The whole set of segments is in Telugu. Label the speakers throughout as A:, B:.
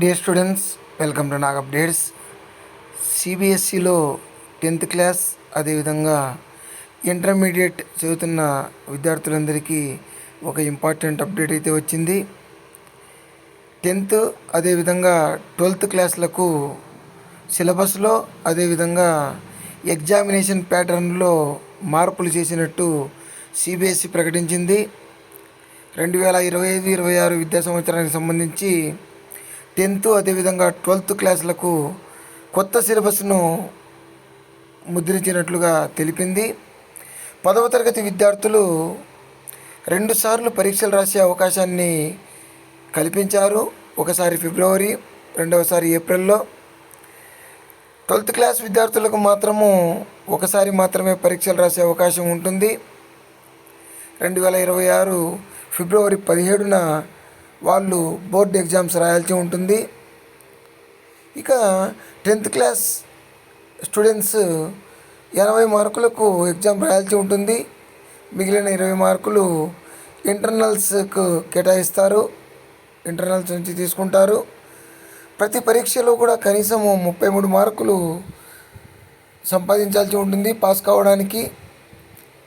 A: Dear students, welcome to Nag updates. సిబిఎస్ఈలో 10th క్లాస్ అదేవిధంగా ఇంటర్మీడియట్ చదువుతున్న విద్యార్థులందరికీ ఒక ఇంపార్టెంట్ అప్డేట్ అయితే వచ్చింది. 10th అదేవిధంగా 12th క్లాస్లకు సిలబస్లో అదేవిధంగా ఎగ్జామినేషన్ ప్యాటర్న్లో మార్పులు చేసినట్టు సిబిఎస్ఈ ప్రకటించింది. 2025-26 విద్యా సంవత్సరానికి సంబంధించి 10th అదేవిధంగా 12th క్లాసులకు కొత్త సిలబస్ను ముద్రించినట్లుగా తెలిపింది. 10వ తరగతి విద్యార్థులు 2 సార్లు పరీక్షలు రాసే అవకాశాన్ని కల్పించారు. ఒకసారి ఫిబ్రవరి, రెండవసారి ఏప్రిల్లో. 12th క్లాస్ విద్యార్థులకు మాత్రము ఒకసారి మాత్రమే పరీక్షలు రాసే అవకాశం ఉంటుంది. 2026 ఫిబ్రవరి 17న వాళ్ళు బోర్డ్ ఎగ్జామ్స్ రాయాల్సి ఉంటుంది. ఇక 10th క్లాస్ స్టూడెంట్స్ 80 మార్కులకు ఎగ్జామ్ రాయాల్సి ఉంటుంది. మిగిలిన 20 మార్కులు ఇంటర్నల్స్కు కేటాయిస్తారు, ఇంటర్నల్స్ నుంచి తీసుకుంటారు. ప్రతి పరీక్షలో కూడా కనీసం 33 మార్కులు సంపాదించాల్సి ఉంటుంది పాస్ కావడానికి.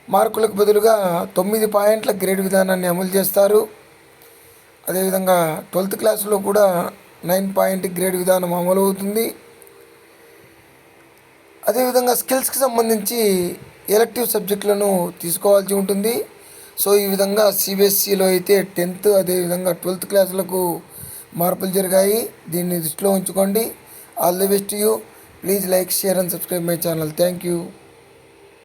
A: మార్కులకు బదులుగా 9 పాయింట్ల గ్రేడ్ విధానాన్ని అమలు చేస్తారు. అదేవిధంగా 12th క్లాస్లో కూడా 9 పాయింట్ గ్రేడ్ విధానం అమలు అవుతుంది. అదేవిధంగా స్కిల్స్కి సంబంధించి ఎలెక్టివ్ సబ్జెక్టులను తీసుకోవాల్సి ఉంటుంది. సో ఈ విధంగా సిబిఎస్ఈలో అయితే 10th అదేవిధంగా 12th క్లాసులకు మార్పులు జరిగాయి. దీన్ని దృష్టిలో ఉంచుకోండి. All the best you. Please like, share and subscribe my channel. Thank you.